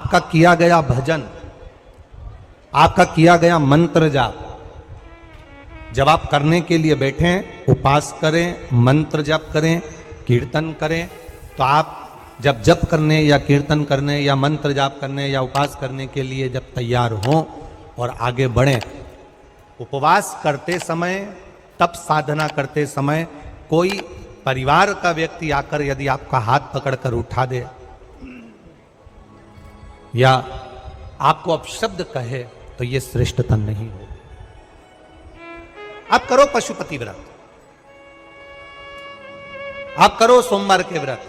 आपका किया गया भजन, आपका किया गया मंत्र जाप, जब आप करने के लिए बैठें, उपास करें, मंत्र जप करें, कीर्तन करें, तो आप जब जप करने या कीर्तन करने या मंत्र जाप करने या उपास करने के लिए जब तैयार हों और आगे बढ़ें, उपवास करते समय, तप साधना करते समय कोई परिवार का व्यक्ति आकर यदि आपका हाथ पकड़कर उठा दे या आपको अपशब्द कहे, तो यह श्रेष्ठता नहीं हो। आप करो पशुपति व्रत, आप करो सोमवार के व्रत,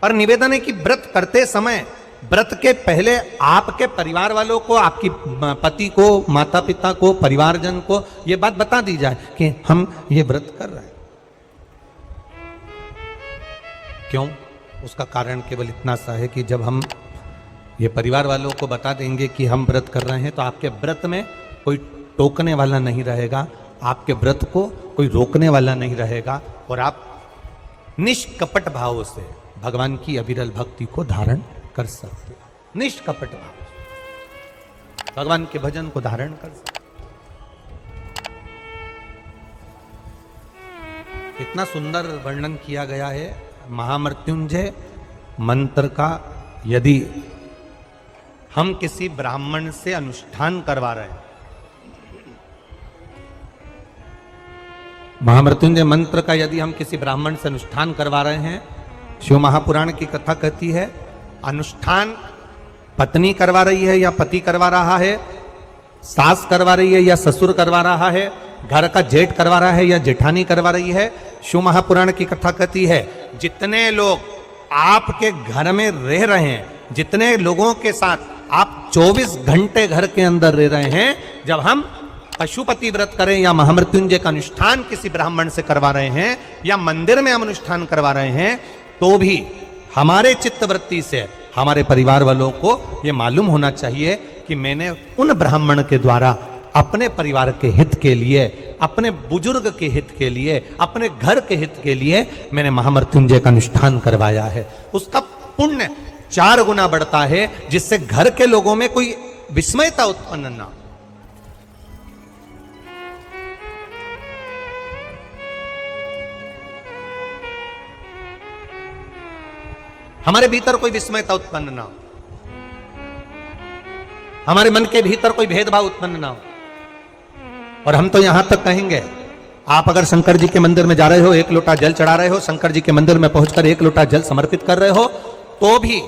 पर निवेदन है कि व्रत करते समय, व्रत के पहले आपके परिवार वालों को, आपकी पति को, माता पिता को, परिवारजन को यह बात बता दी जाए कि हम ये व्रत कर रहे हैं। क्यों? उसका कारण केवल इतना सा है कि जब हम ये परिवार वालों को बता देंगे कि हम व्रत कर रहे हैं, तो आपके व्रत में कोई टोकने वाला नहीं रहेगा, आपके व्रत को कोई रोकने वाला नहीं रहेगा, और आप निष्कपट भाव से भगवान की अविरल भक्ति को धारण कर सकते हो। निष्कपट भाव से भगवान के भजन को धारण कर सकते। इतना सुंदर वर्णन किया गया है महामृत्युंजय मंत्र का। यदि हम किसी ब्राह्मण से अनुष्ठान करवा रहे हैं, महामृत्युंजय मंत्र का यदि हम किसी ब्राह्मण से अनुष्ठान करवा रहे हैं, शिव महापुराण की कथा कहती है, अनुष्ठान पत्नी करवा रही है या पति करवा रहा है, सास करवा रही है या ससुर करवा रहा है, घर का जेठ करवा रहा है या जेठानी करवा रही है। शिव महापुराण की कथा कहती है, जितने लोग आपके घर में रह रहे हैं, जितने लोगों के साथ आप 24 घंटे घर के अंदर रह रहे हैं, जब हम पशुपति व्रत करें या महामृत्युंजय का अनुष्ठान किसी ब्राह्मण से करवा रहे हैं या मंदिर में हम अनुष्ठान करवा रहे हैं, तो भी हमारे चित्तवृत्ति से हमारे परिवार वालों को यह मालूम होना चाहिए कि मैंने उन ब्राह्मण के द्वारा अपने परिवार के हित के लिए, अपने बुजुर्ग के हित के लिए, अपने घर के हित के लिए मैंने महामृत्युंजय का अनुष्ठान करवाया है। उसका पुण्य 4 गुना बढ़ता है, जिससे घर के लोगों में कोई विस्मयता उत्पन्न ना हो। हमारे भीतर कोई विस्मयता उत्पन्न ना हो, हमारे मन के भीतर कोई भेदभाव उत्पन्न ना हो। और हम तो यहां तक कहेंगे, आप अगर शंकर जी के मंदिर में जा रहे हो, 1 लोटा जल चढ़ा रहे हो, शंकर जी के मंदिर में पहुंचकर 1 लोटा जल समर्पित कर रहे हो, तो भी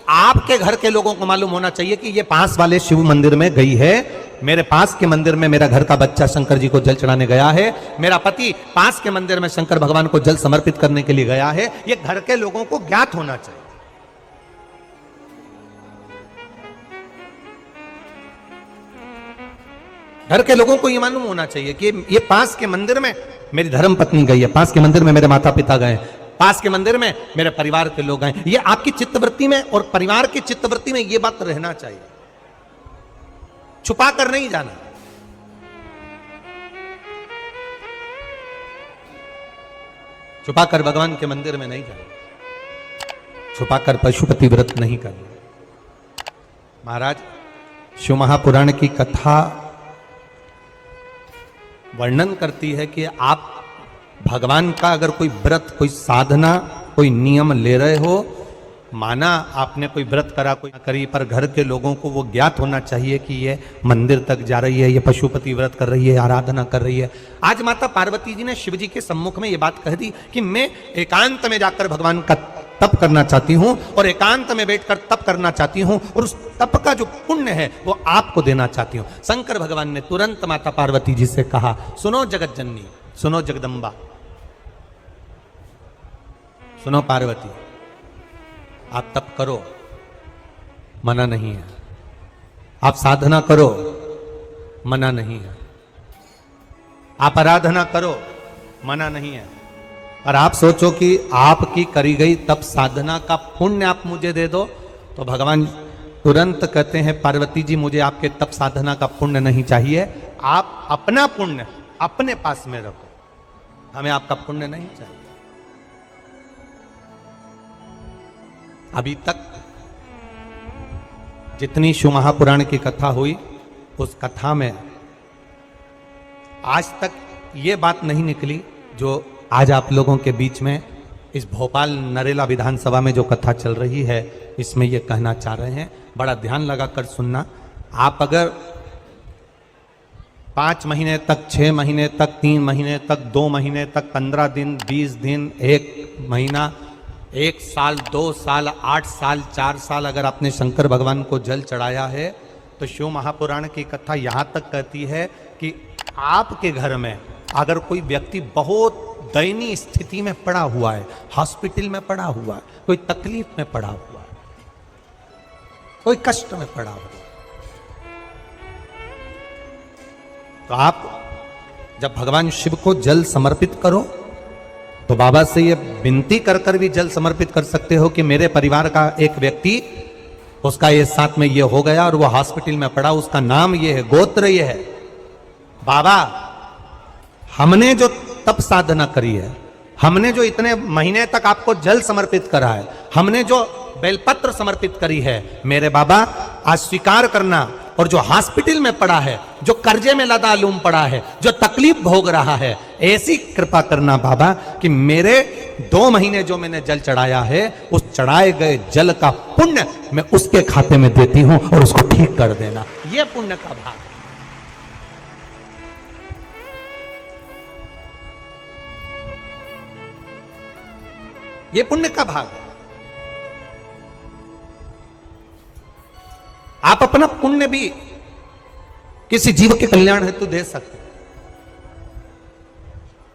आपके घर के लोगों को मालूम होना चाहिए कि ये पास वाले शिव मंदिर में गई है, मेरे पास के मंदिर में मेरा घर का बच्चा शंकर जी को जल चढ़ाने गया है, मेरा पति पास के मंदिर में शंकर भगवान को जल समर्पित करने के लिए गया है। ये घर के लोगों को ज्ञात होना चाहिए। घर के लोगों को यह मालूम होना चाहिए कि ये पास के मंदिर में मेरी धर्म पत्नी गई है, पास के मंदिर में मेरे माता पिता गए, पास के मंदिर में मेरे परिवार के लोग गए। ये आपकी चित्तवृत्ति में और परिवार की चित्तवृत्ति में ये बात रहना चाहिए, छुपा कर नहीं जाना। छुपा कर भगवान के मंदिर में नहीं जाना, छुपा कर पशुपति व्रत नहीं करना। महाराज, शिव महापुराण की कथा वर्णन करती है कि आप भगवान का अगर कोई व्रत, कोई साधना, कोई नियम ले रहे हो, माना आपने कोई व्रत करा, कोई करी, पर घर के लोगों को वो ज्ञात होना चाहिए कि ये मंदिर तक जा रही है, ये पशुपति व्रत कर रही है, आराधना कर रही है। आज माता पार्वती जी ने शिव जी के सम्मुख में ये बात कह दी कि मैं एकांत में जाकर भगवान का तप करना चाहती हूं और एकांत में बैठकर तप करना चाहती हूं, और उस तप का जो पुण्य है वो आपको देना चाहती हूं। शंकर भगवान ने तुरंत माता पार्वती जी से कहा, सुनो जगत जननी, सुनो जगदम्बा, सुनो पार्वती, आप तप करो, मना नहीं है, आप साधना करो, मना नहीं है, आप आराधना करो, मना नहीं है, और आप सोचो कि आपकी करी गई तप साधना का पुण्य आप मुझे दे दो, तो भगवान तुरंत कहते हैं, पार्वती जी मुझे आपके तप साधना का पुण्य नहीं चाहिए, आप अपना पुण्य अपने पास में रखो, हमें आपका पुण्य नहीं चाहिए। अभी तक जितनी शिव महापुराण की कथा हुई, उस कथा में आज तक ये बात नहीं निकली जो आज आप लोगों के बीच में इस भोपाल नरेला विधानसभा में जो कथा चल रही है, इसमें ये कहना चाह रहे हैं। बड़ा ध्यान लगाकर सुनना। आप अगर 5 महीने तक, 6 महीने तक, 3 महीने तक, 2 महीने तक, 15 दिन, 20 दिन, 1 महीना, 1 साल, 2 साल, 8 साल, 4 साल अगर आपने शंकर भगवान को जल चढ़ाया है, तो शिव महापुराण की कथा यहाँ तक कहती है कि आपके घर में अगर कोई व्यक्ति बहुत दयनीय स्थिति में पड़ा हुआ है, हॉस्पिटल में पड़ा हुआ है, कोई तकलीफ में पड़ा हुआ है, कोई कष्ट में पड़ा हुआ है, तो आप जब भगवान शिव को जल समर्पित करो तो बाबा से ये विनती कर कर भी जल समर्पित कर सकते हो कि मेरे परिवार का एक व्यक्ति, उसका ये साथ में ये हो गया और वो हॉस्पिटल में पड़ा, उसका नाम ये है, गोत्र ये है। बाबा, हमने जो तप साधना करी है, हमने जो इतने महीने तक आपको जल समर्पित करा है, हमने जो बेलपत्र समर्पित करी है, मेरे बाबा आज स्वीकार करना। और जो हॉस्पिटल में पड़ा है, जो कर्जे में लदालूम पड़ा है, जो तकलीफ भोग रहा है, ऐसी कृपा करना बाबा कि मेरे 2 महीने जो मैंने जल चढ़ाया है, उस चढ़ाए गए जल का पुण्य मैं उसके खाते में देती हूं और उसको ठीक कर देना। यह पुण्य का भाग। ये पुण्य का भाग है। आप अपना पुण्य भी किसी जीव के कल्याण हेतु दे सकते हैं।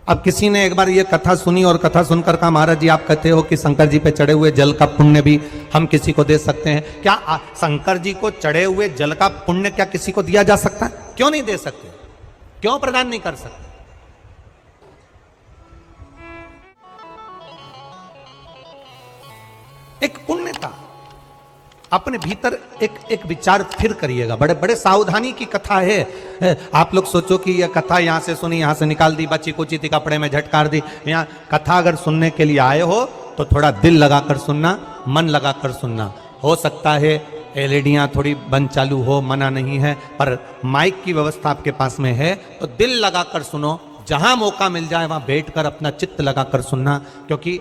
अब किसी ने एक बार ये कथा सुनी और कथा सुनकर कहा, महाराज जी आप कहते हो कि शंकर जी पे चढ़े हुए जल का पुण्य भी हम किसी को दे सकते हैं क्या? शंकर जी को चढ़े हुए जल का पुण्य क्या किसी को दिया जा सकता है? क्यों नहीं दे सकते? क्यों प्रदान नहीं कर सकते? एक पुण्य का अपने भीतर एक विचार फिर करिएगा। बड़े बड़े सावधानी की कथा है। आप लोग सोचो कि यह कथा यहां से सुनी, यहां से निकाल दी, बच्ची कुची थी, कपड़े में झटकार दी। यहाँ कथा अगर सुनने के लिए आए हो तो थोड़ा दिल लगाकर सुनना, मन लगाकर सुनना। हो सकता है एलईडियां थोड़ी बंद चालू हो, मना नहीं है, पर माइक की व्यवस्था आपके पास में है तो दिल लगाकर सुनो। जहां मौका मिल जाए वहां बैठकर अपना चित्त लगाकर सुनना, क्योंकि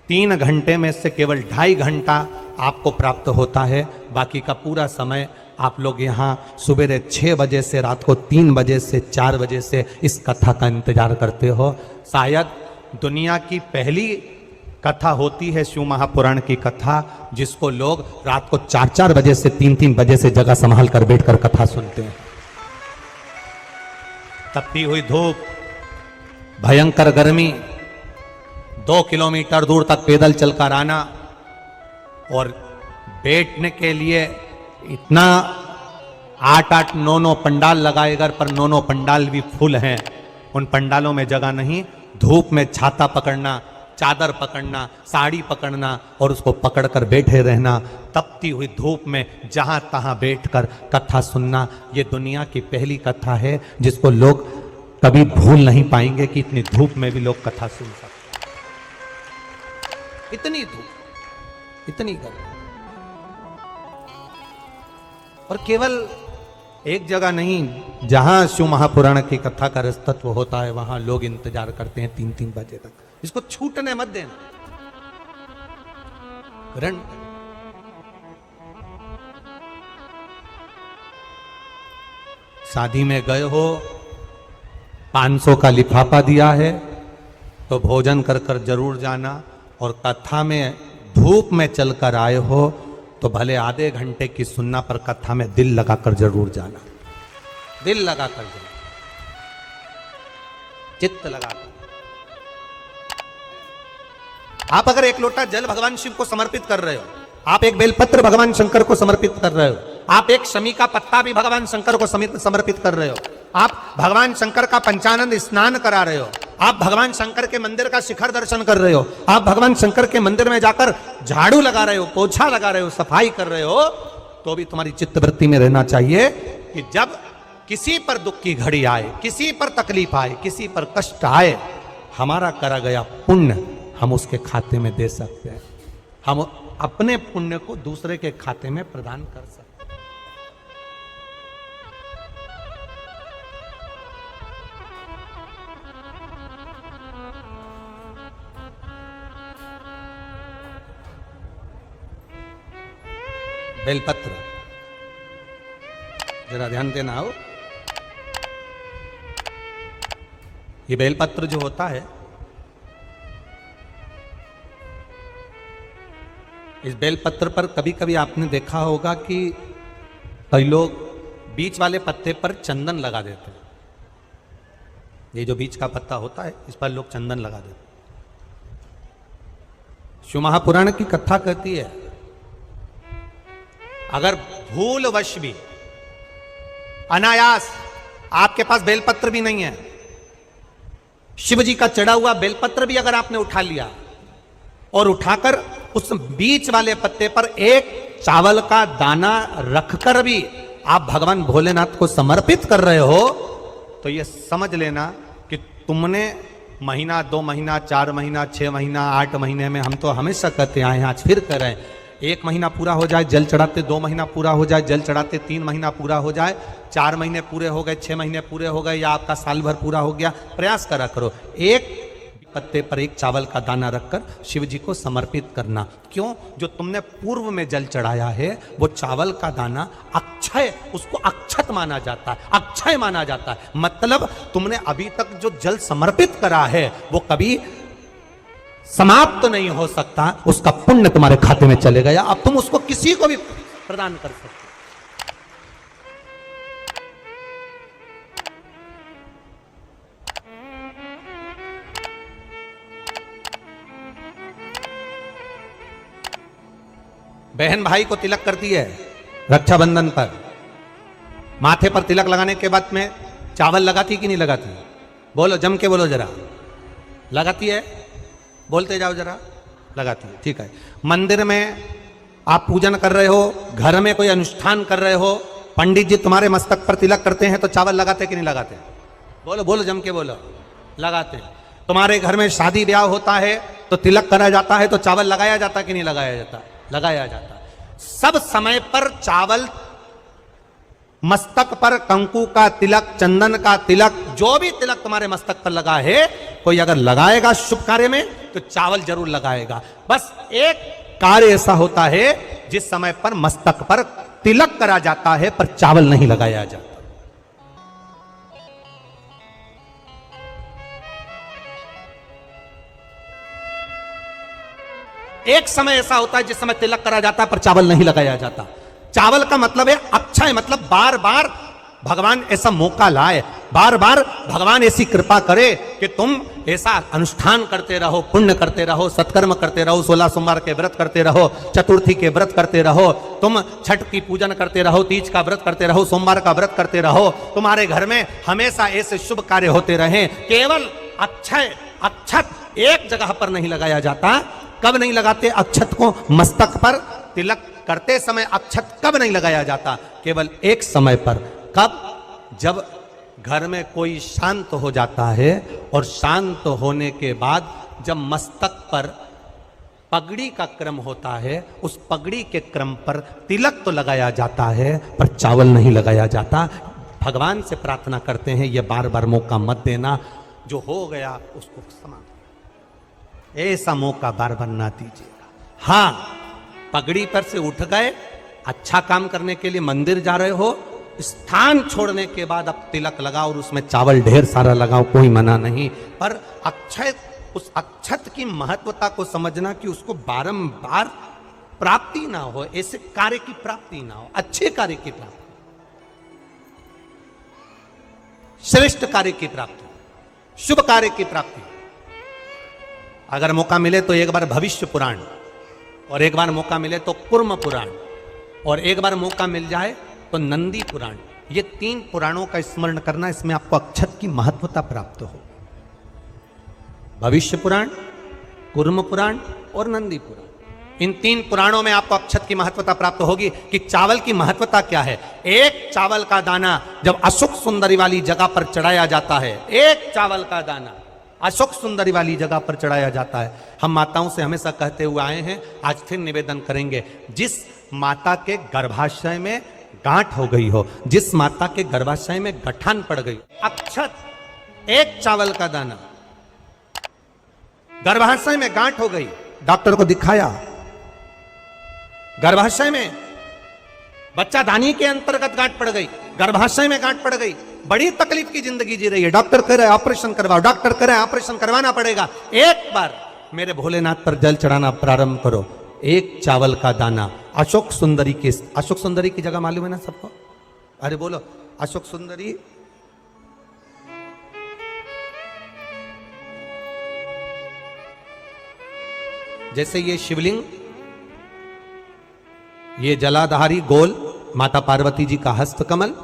3 घंटे में से केवल 2.5 घंटा आपको प्राप्त होता है। बाकी का पूरा समय आप लोग यहाँ सुबह 6 बजे से रात को 3 बजे से 4 बजे से इस कथा का इंतजार करते हो। शायद दुनिया की पहली कथा होती है शिव महापुराण की कथा, जिसको लोग रात को 4-4 बजे से 3-3 बजे से जगह संभाल कर बैठकर कथा सुनते हैं। तपती हुई धूप, भयंकर गर्मी, 2 किलोमीटर दूर तक पैदल चलकर आना और बैठने के लिए इतना 8-8, 9-9 पंडाल लगाए घर पर, 9-9 पंडाल भी फुल हैं। उन पंडालों में जगह नहीं। धूप में छाता पकड़ना, चादर पकड़ना, साड़ी पकड़ना और उसको पकड़कर बैठे रहना। तपती हुई धूप में जहां तहां बैठकर कथा सुनना, ये दुनिया की पहली कथा है जिसको लोग कभी भूल नहीं पाएंगे कि इतनी धूप में भी लोग कथा सुन सकते। इतनी धूप, इतनी गर्मी, और केवल एक जगह नहीं, जहां शिव महापुराण की कथा का रसतत्व होता है वहां लोग इंतजार करते हैं 3-3 बजे तक। इसको छूटने मत देना। करण शादी में गए हो, 500 का लिफाफा दिया है तो भोजन कर कर जरूर जाना। और कथा में धूप में चलकर आए हो तो भले आधे घंटे की सुनना, पर कथा में दिल लगाकर जरूर जाना। दिल लगाकर जाना, चित्त लगाकर। आप अगर 1 लोटा जल भगवान शिव को समर्पित कर रहे हो, आप एक बेलपत्र भगवान शंकर को समर्पित कर रहे हो, आप एक शमी का पत्ता भी भगवान शंकर को समर्पित कर रहे हो, आप भगवान शंकर का पंचानंद स्नान करा रहे हो, आप भगवान शंकर के मंदिर का शिखर दर्शन कर रहे हो, आप भगवान शंकर के मंदिर में जाकर झाड़ू लगा रहे हो, पोछा लगा रहे हो, सफाई कर रहे हो, तो भी तुम्हारी चित्तवृत्ति में रहना चाहिए कि जब किसी पर दुख की घड़ी आए, किसी पर तकलीफ आए, किसी पर कष्ट आए, हमारा करा गया पुण्य हम उसके खाते में दे सकते हैं। हम अपने पुण्य को दूसरे के खाते में प्रदान कर सकते हैं। बेलपत्र, जरा ध्यान देना हो। ये बेलपत्र जो होता है, इस बेलपत्र पर कभी कभी आपने देखा होगा कि कई लोग बीच वाले पत्ते पर चंदन लगा देते हैं। ये जो बीच का पत्ता होता है, इस पर लोग चंदन लगा देते हैं। शिव महापुराण की कथा कहती है, अगर भूलवश भी अनायास आपके पास बेलपत्र भी नहीं है, शिव जी का चढ़ा हुआ बेलपत्र भी अगर आपने उठा लिया और उठाकर उस बीच वाले पत्ते पर एक चावल का दाना रखकर भी आप भगवान भोलेनाथ को समर्पित कर रहे हो, तो ये समझ लेना कि तुमने महीना, 2 महीना, 4 महीना, 6 महीना, 8 महीने में, हम तो हमेशा कहते आए हैं, आज फिर कह रहे हैं, 1 महीना पूरा हो जाए जल चढ़ाते, 2 महीना पूरा हो जाए जल चढ़ाते, 3 महीना पूरा हो जाए, 4 महीने पूरे हो गए, 6 महीने पूरे हो गए, या आपका साल भर पूरा हो गया, प्रयास करा करो एक पत्ते पर एक चावल का दाना रखकर शिव जी को समर्पित करना। क्यों? जो तुमने पूर्व में जल चढ़ाया है वो चावल का दाना अक्षय, उसको अक्षत माना जाता है, अक्षय माना जाता है। मतलब तुमने अभी तक जो जल समर्पित करा है वो कभी समाप्त तो नहीं हो सकता, उसका पुण्य तुम्हारे खाते में चले गया, अब तुम उसको किसी को भी प्रदान कर सकते। बहन भाई को तिलक करती है रक्षाबंधन पर, माथे पर तिलक लगाने के बाद में चावल लगाती कि नहीं लगाती? बोलो, जम के बोलो जरा। लगाती है? बोलते जाओ जरा। लगाती है, ठीक है। मंदिर में आप पूजन कर रहे हो, घर में कोई अनुष्ठान कर रहे हो, पंडित जी तुम्हारे मस्तक पर तिलक करते हैं तो चावल लगाते कि नहीं लगाते? बोलो बोलो, जम के बोलो। लगाते हैं। तुम्हारे घर में शादी ब्याह होता है तो तिलक करा जाता है तो चावल लगाया जाता कि नहीं लगाया जाता? लगाया जाता। सब समय पर चावल, मस्तक पर कंकु का तिलक, चंदन का तिलक, जो भी तिलक तुम्हारे मस्तक पर लगा है, कोई अगर लगाएगा शुभ कार्य में तो चावल जरूर लगाएगा। बस एक कार्य ऐसा होता है जिस समय पर मस्तक पर तिलक करा जाता है पर चावल नहीं लगाया जाता। एक समय ऐसा होता है जिस समय तिलक करा जाता है पर चावल नहीं लगाया जाता। चावल का मतलब है अक्षय, मतलब बार बार भगवान ऐसा मौका लाए, बार बार भगवान ऐसी कृपा करे कि तुम ऐसा अनुष्ठान करते रहो, पुण्य करते रहो, सत्कर्म करते रहो, 16 सोमवार के व्रत करते रहो, चतुर्थी के व्रत करते रहो, तुम छठ की पूजन करते रहो, तीज का व्रत करते रहो, सोमवार का व्रत करते रहो, तुम्हारे घर में हमेशा ऐसे शुभ कार्य होते रहे। केवल अक्षय, अक्षत एक जगह पर नहीं लगाया जाता। कब नहीं लगाते अक्षत को? मस्तक पर तिलक करते समय अक्षत कब नहीं लगाया जाता? केवल एक समय पर। कब? जब घर में कोई शांत हो जाता है और शांत होने के बाद जब मस्तक पर पगड़ी का क्रम होता है, उस पगड़ी के क्रम पर तिलक तो लगाया जाता है पर चावल नहीं लगाया जाता। भगवान से प्रार्थना करते हैं ये बार बार मौका मत देना, जो हो गया उसको समाप्त, ऐसा मौका बार बार ना दीजिएगा। हाँ, पगड़ी पर से उठ गए, अच्छा काम करने के लिए मंदिर जा रहे हो, स्थान छोड़ने के बाद अब तिलक लगाओ और उसमें चावल ढेर सारा लगाओ, कोई मना नहीं। पर अक्षय, उस अक्षत की महत्वता को समझना कि उसको बारंबार प्राप्ति ना हो, ऐसे कार्य की प्राप्ति ना हो, अच्छे कार्य की प्राप्ति, श्रेष्ठ कार्य की प्राप्ति, शुभ कार्य की प्राप्ति। अगर मौका मिले तो एक बार भविष्य पुराण, और एक बार मौका मिले तो कुर्म पुराण, और एक बार मौका मिल जाए तो नंदी पुराण, ये 3 पुराणों का स्मरण करना, इसमें आपको अक्षत की महत्वता प्राप्त हो। भविष्य पुराण, कुर्म पुराण और नंदी पुराण, इन 3 पुराणों में आपको अक्षत की महत्वता प्राप्त होगी कि चावल की महत्वता क्या है। एक चावल का दाना जब अशोक सुंदरी वाली जगह पर चढ़ाया जाता है, एक चावल का दाना अशोक सुंदरी वाली जगह पर चढ़ाया जाता है। हम माताओं से हमेशा कहते हुए आए हैं, आज फिर निवेदन करेंगे, जिस माता के गर्भाशय में गांठ हो गई हो, जिस माता के गर्भाशय में गठान पड़ गई, अक्षत, एक चावल का दाना, गर्भाशय में गांठ हो गई, डॉक्टर को दिखाया, गर्भाशय में बच्चा दानी के अंतर्गत गांठ पड़ गई, गर्भाशय में गांठ पड़ गई, बड़ी तकलीफ की जिंदगी जी रही है, डॉक्टर कह रहे हैं ऑपरेशन करवाओ, डॉक्टर कह रहे हैं ऑपरेशन करवाना पड़ेगा। एक बार मेरे भोलेनाथ पर जल चढ़ाना प्रारंभ करो, एक चावल का दाना अशोक सुंदरी के, अशोक सुंदरी की जगह मालूम है ना सबको? अरे बोलो अशोक सुंदरी, जैसे ये शिवलिंग, ये जलाधारी गोल माता पार्वती जी का हस्त कमल,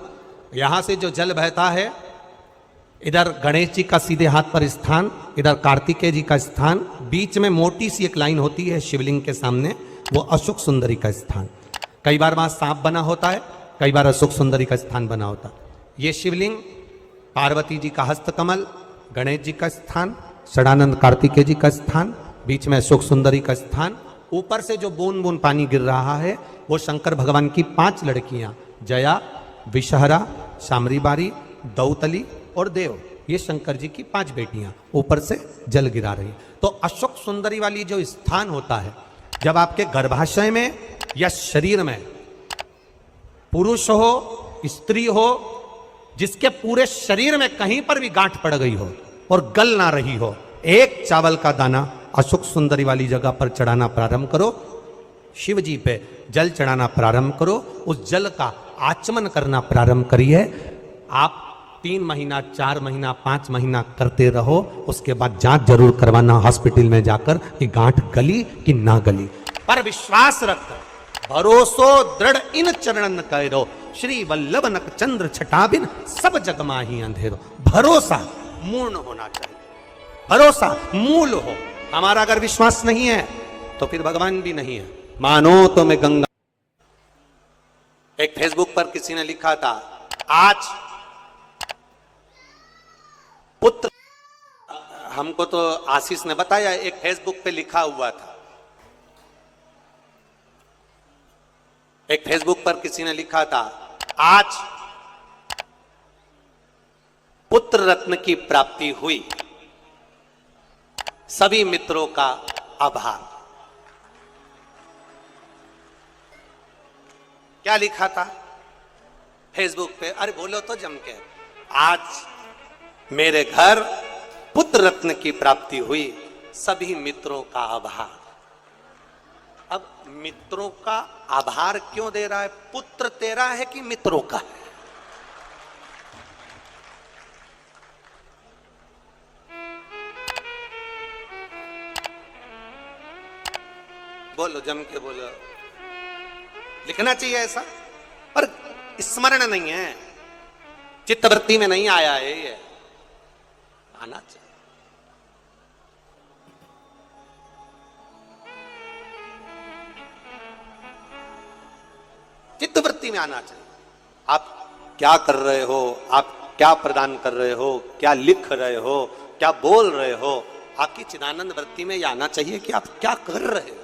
यहां से जो जल बहता है, इधर गणेश जी का सीधे हाथ पर स्थान, इधर कार्तिकेय जी का स्थान, बीच में मोटी सी एक लाइन होती है शिवलिंग के सामने, वो अशोक सुंदरी का स्थान। कई बार वहां सांप बना होता है, कई बार अशोक सुंदरी का स्थान बना होता है। ये शिवलिंग, पार्वती जी का हस्त कमल, गणेश जी का स्थान, षडानंद कार्तिकेय जी का स्थान, बीच में अशोक सुंदरी का स्थान। ऊपर से जो बूंद बूंद पानी गिर रहा है वो शंकर भगवान की 5 लड़कियां, जया, विषहरा, शामरीबारी, दौतली और देव, ये शंकर जी की 5 बेटियां ऊपर से जल गिरा रही। तो अशोक सुंदरी वाली जो स्थान होता है, जब आपके गर्भाशय में या शरीर में पुरुष हो, स्त्री हो, जिसके पूरे शरीर में कहीं पर भी गांठ पड़ गई हो और गल ना रही हो, एक चावल का दाना अशोक सुंदरी वाली जगह पर चढ़ाना प्रारंभ करो, शिव जी पे जल चढ़ाना प्रारंभ करो, उस जल का आचमन करना प्रारंभ करिए। आप 3 महीना, 4 महीना, 5 महीना करते रहो, उसके बाद जांच जरूर करवाना हॉस्पिटल में जाकर कि गांठ गली कि ना गली। पर विश्वास रख, भरोसो दृढ़ इन चरणन करो, श्री वल्लभ नक चंद्र छटाबिन सब जग माही अंधेरो। भरोसा मूर्ण होना चाहिए, भरोसा मूल हो। हमारा अगर विश्वास नहीं है तो फिर भगवान भी नहीं है। मानो तो मैं गंगा। एक फेसबुक पर किसी ने लिखा था, आज पुत्र, हमको तो आशीष ने बताया, एक फेसबुक पे लिखा हुआ था, एक फेसबुक पर किसी ने लिखा था, आज पुत्र रत्न की प्राप्ति हुई, सभी मित्रों का आभार। क्या लिखा था फेसबुक पे? अरे बोलो तो जम के, आज मेरे घर पुत्र रत्न की प्राप्ति हुई, सभी मित्रों का आभार। अब मित्रों का आभार क्यों दे रहा है? पुत्र तेरा है कि मित्रों का है? बोलो जम के बोलो। लिखना चाहिए ऐसा, पर स्मरण नहीं है, चित्तवृत्ति में नहीं आया है, ये आना चाहिए। चित्तवृत्ति में आना चाहिए। आप क्या कर रहे हो, आप क्या प्रदान कर रहे हो, क्या लिख रहे हो, क्या बोल रहे हो, आपकी चिदानंद वृत्ति में यह आना चाहिए कि आप क्या कर रहे हो।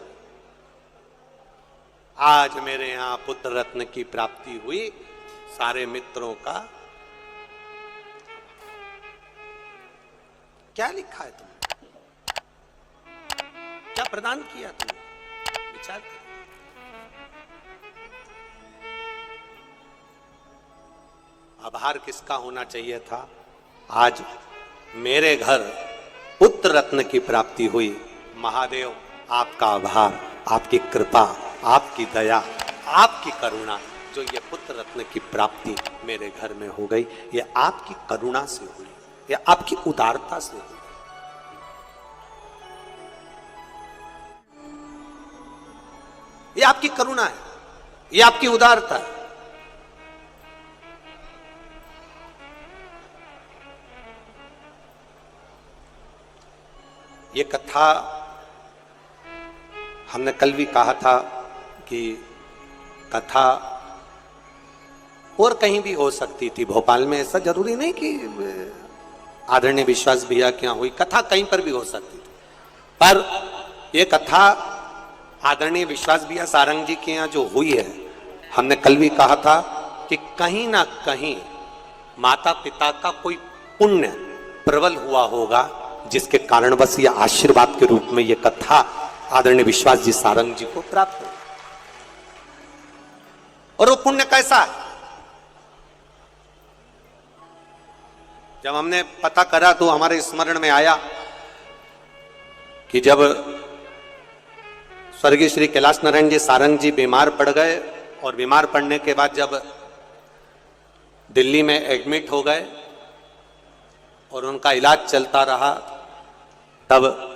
आज मेरे यहां पुत्र रत्न की प्राप्ति हुई, सारे मित्रों का। क्या लिखा है तुमने, क्या प्रदान किया तुमने, विचार करो। आभार किसका होना चाहिए था? आज मेरे घर पुत्र रत्न की प्राप्ति हुई, महादेव आपका आभार, आपकी कृपा, आपकी दया, आपकी करुणा, जो ये पुत्र रत्न की प्राप्ति मेरे घर में हो गई, ये आपकी करुणा से हुई, ये आपकी उदारता से हुई। ये आपकी करुणा है, ये आपकी उदारता है। ये कथा हमने कल भी कहा था कि कथा और कहीं भी हो सकती थी, भोपाल में ऐसा जरूरी नहीं कि आदरणीय विश्वास भैया के यहाँ हुई, कथा कहीं पर भी हो सकती थी। पर यह कथा आदरणीय विश्वास भैया सारंग जी के यहाँ जो हुई है, हमने कल भी कहा था कि कहीं ना कहीं माता पिता का कोई पुण्य प्रबल हुआ होगा, जिसके कारण बस ये आशीर्वाद के रूप में ये कथा आदरणीय विश्वास जी सारंग जी को प्राप्त हो। और वो पुण्य कैसा है? जब हमने पता करा तो हमारे स्मरण में आया कि जब स्वर्गीय श्री कैलाश नारायण जी सारंग जी बीमार पड़ गए और बीमार पड़ने के बाद जब दिल्ली में एडमिट हो गए और उनका इलाज चलता रहा, तब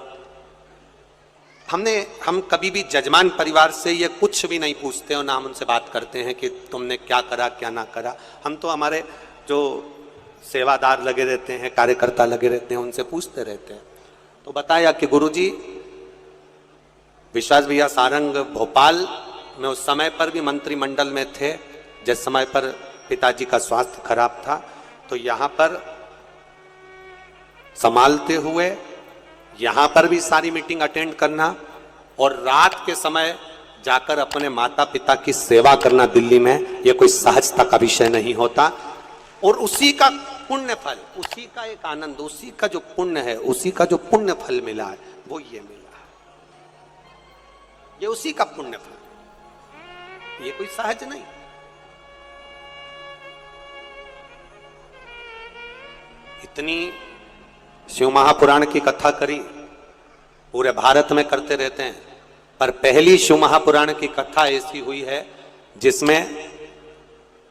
हम कभी भी जजमान परिवार से ये कुछ भी नहीं पूछते और ना हम उनसे बात करते हैं कि तुमने क्या करा क्या ना करा। हम तो हमारे जो सेवादार लगे रहते हैं, कार्यकर्ता लगे रहते हैं, उनसे पूछते रहते हैं। तो बताया कि गुरुजी, विश्वास भैया सारंग भोपाल में उस समय पर भी मंत्रिमंडल में थे जिस समय पर पिताजी का स्वास्थ्य खराब था, तो यहाँ पर संभालते हुए यहाँ पर भी सारी मीटिंग अटेंड करना और रात के समय जाकर अपने माता पिता की सेवा करना दिल्ली में, यह कोई सहजता का विषय नहीं होता। और उसी का पुण्य फल, उसी का एक आनंद, उसी का जो पुण्य है, उसी का जो पुण्य फल मिला है वो ये मिला है, ये उसी का पुण्य फल, ये कोई सहज नहीं। इतनी शिव महापुराण की कथा करी, पूरे भारत में करते रहते हैं, पर पहली शिव महापुराण की कथा ऐसी हुई है जिसमें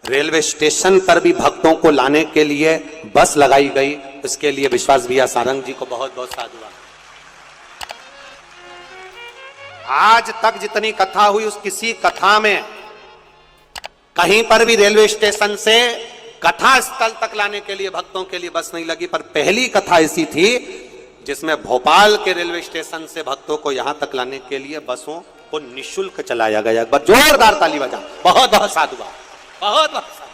रेलवे स्टेशन पर भी भक्तों को लाने के लिए बस लगाई गई। इसके लिए विश्वास भैया सारंग जी को बहुत बहुत साधुवाद। आज तक जितनी कथा हुई उस किसी कथा में कहीं पर भी रेलवे स्टेशन से कथा स्थल तक लाने के लिए भक्तों के लिए बस नहीं लगी, पर पहली कथा ऐसी थी जिसमें भोपाल के रेलवे स्टेशन से भक्तों को यहां तक लाने के लिए बसों को निःशुल्क चलाया गया। एक बार जोरदार ताली बजा, बहुत बहुत साधुवाद, बहुत बहुत साधुवाद।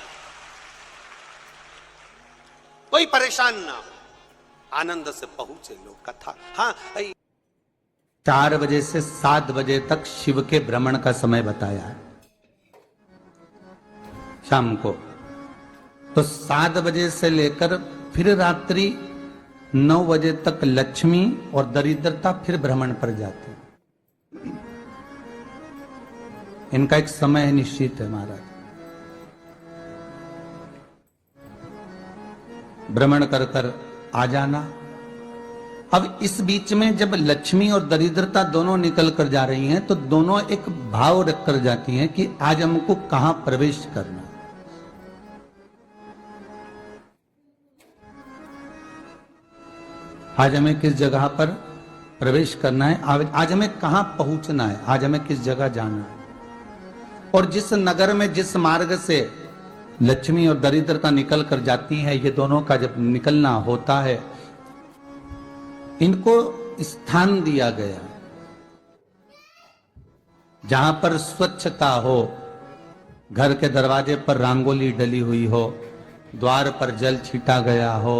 कोई परेशान ना हो, आनंद से पहुंचे लोग कथा। हाँ, 4 बजे से 7 बजे तक शिव के भ्रमण का समय बताया है शाम को, तो 7 बजे से लेकर फिर रात्रि 9 बजे तक लक्ष्मी और दरिद्रता फिर भ्रमण पर जाती। इनका एक समय निश्चित है महाराज, भ्रमण कर कर आ जाना। अब इस बीच में जब लक्ष्मी और दरिद्रता दोनों निकल कर जा रही हैं तो दोनों एक भाव रख कर जाती हैं कि आज हमको कहां प्रवेश करना। आज हमें किस जगह पर प्रवेश करना है, आज हमें कहां पहुंचना है, आज हमें किस जगह जाना है। और जिस नगर में जिस मार्ग से लक्ष्मी और दरिद्रता निकल कर जाती है, ये दोनों का जब निकलना होता है, इनको स्थान दिया गया जहां पर स्वच्छता हो, घर के दरवाजे पर रंगोली डली हुई हो, द्वार पर जल छीटा गया हो,